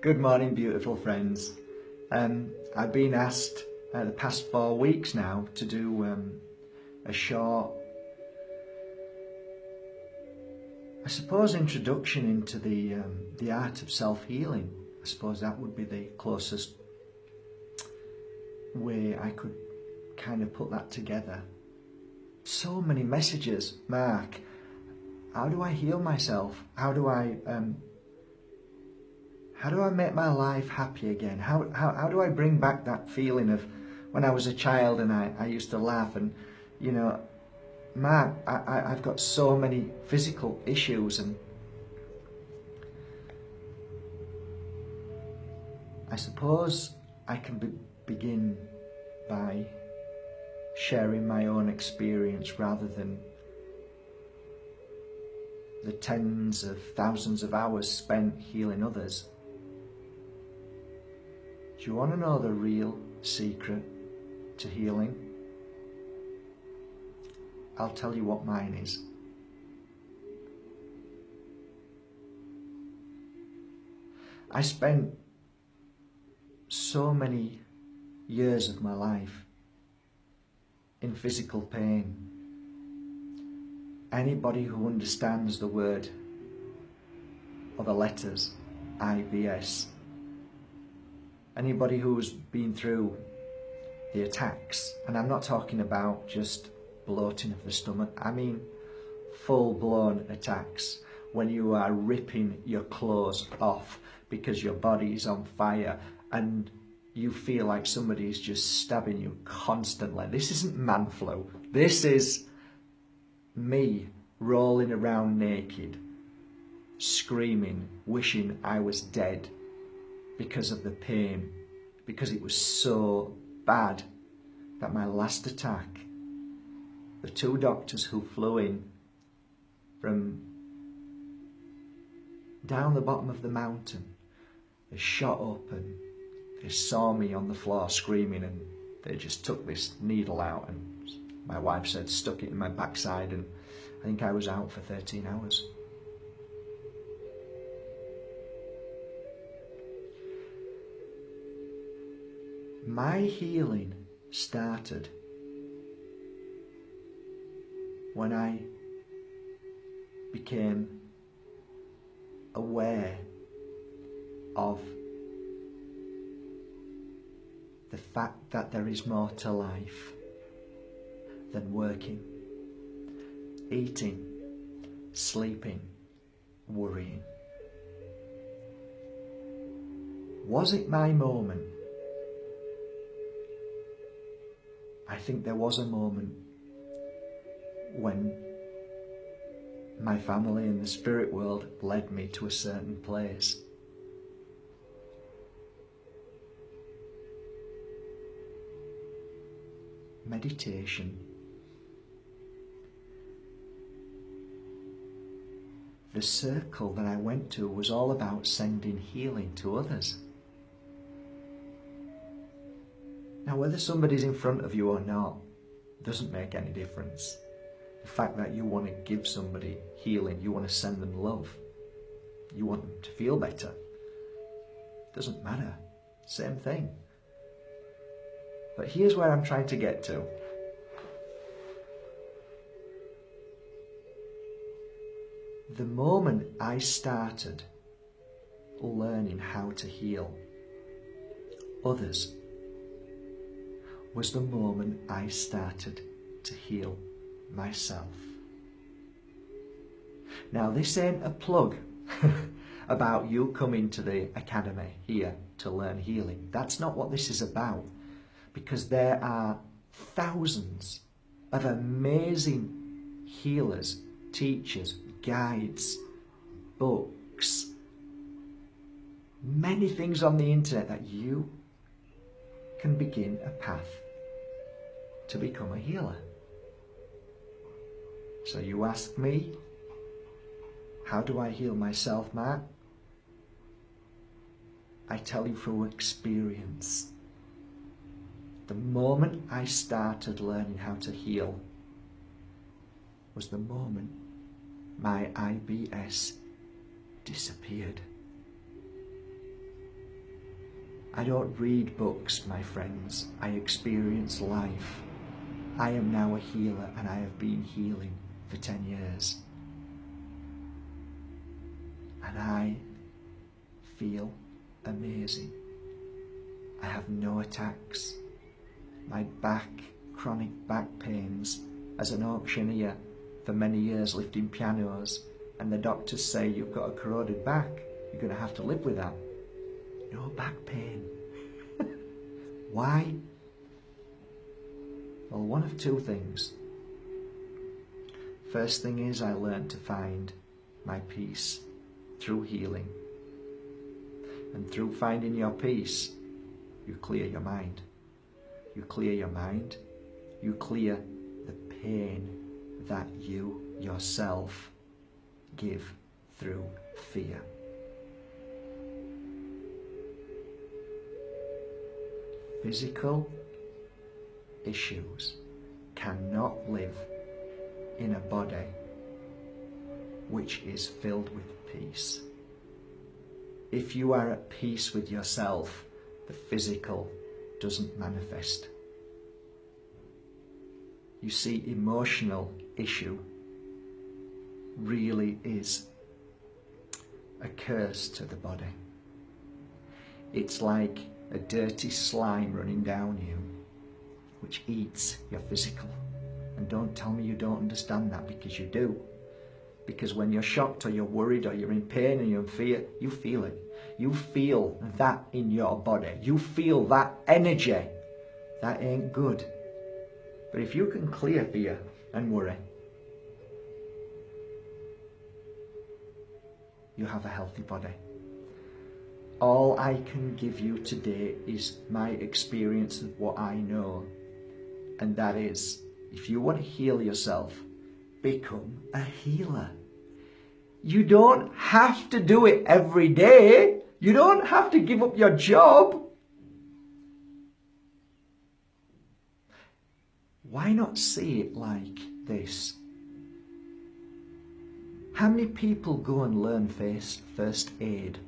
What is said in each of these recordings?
Good morning, beautiful friends. I've been asked the past 4 weeks now to do a short, I suppose, introduction into the art of self-healing. I suppose that would be the closest way I could kind of put that together. So many messages. Mark, how do I heal myself? How do I make my life happy again? How do I bring back that feeling of when I was a child and I used to laugh? And you know, Mark, I've got so many physical issues, and I suppose I can begin by sharing my own experience rather than the tens of thousands of hours spent healing others. Do you want to know the real secret to healing? I'll tell you what mine is. I spent so many years of my life in physical pain. Anybody who understands the word or the letters IBS, anybody who's been through the attacks, and I'm not talking about just bloating of the stomach, I mean full-blown attacks when you are ripping your clothes off because your body's on fire and you feel like somebody's just stabbing you constantly. This isn't man flu. This is me rolling around naked, screaming, wishing I was dead because of the pain, because it was so bad that my last attack, the 2 doctors who flew in from down the bottom of the mountain, they shot up and they saw me on the floor screaming, and they just took this needle out, and my wife said stuck it in my backside, and I think I was out for 13 hours. My healing started when I became aware of the fact that there is more to life than working, eating, sleeping, worrying. Was it my moment? I think there was a moment when my family in the spirit world led me to a certain place. Meditation. The circle that I went to was all about sending healing to others. Now, whether somebody's in front of you or not doesn't make any difference. The fact that you want to give somebody healing, you want to send them love, you want them to feel better, doesn't matter. Same thing. But here's where I'm trying to get to. The moment I started learning how to heal others was the moment I started to heal myself. Now, this ain't a plug about you coming to the academy here to learn healing. That's not what this is about, because there are thousands of amazing healers, teachers, guides, books, many things on the internet that you can begin a path to become a healer. So you ask me, how do I heal myself, Mark? I tell you through experience. The moment I started learning how to heal was the moment my IBS disappeared. I don't read books, my friends. I experience life. I am now a healer, and I have been healing for 10 years. And I feel amazing. I have no attacks. My back, chronic back pains, as an auctioneer for many years lifting pianos, and the doctors say you've got a corroded back, you're going to have to live with that. No back pain. Why? Well, one of two things. First thing is, I learned to find my peace through healing. And through finding your peace, you clear your mind. You clear your mind. You clear the pain that you yourself give through fear. Physical issues cannot live in a body which is filled with peace. If you are at peace with yourself, the physical doesn't manifest. You see, emotional issue really is a curse to the body. It's like a dirty slime running down you, which eats your physical. And don't tell me you don't understand that, because you do. Because when you're shocked or you're worried or you're in pain and you're in fear, you feel it. You feel that in your body. You feel that energy. That ain't good. But if you can clear fear and worry, you have a healthy body. All I can give you today is my experience of what I know. And that is, if you want to heal yourself, become a healer. You don't have to do it every day. You don't have to give up your job. Why not see it like this? How many people go and learn first aid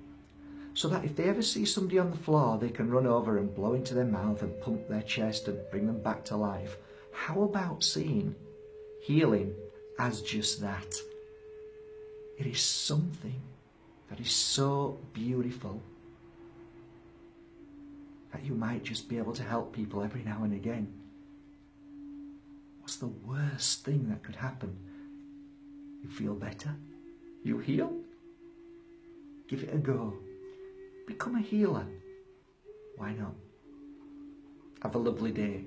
so that if they ever see somebody on the floor, they can run over and blow into their mouth and pump their chest and bring them back to life? How about seeing healing as just that? It is something that is so beautiful that you might just be able to help people every now and again. What's the worst thing that could happen? You feel better? You heal? Give it a go. Become a healer. Why not? Have a lovely day.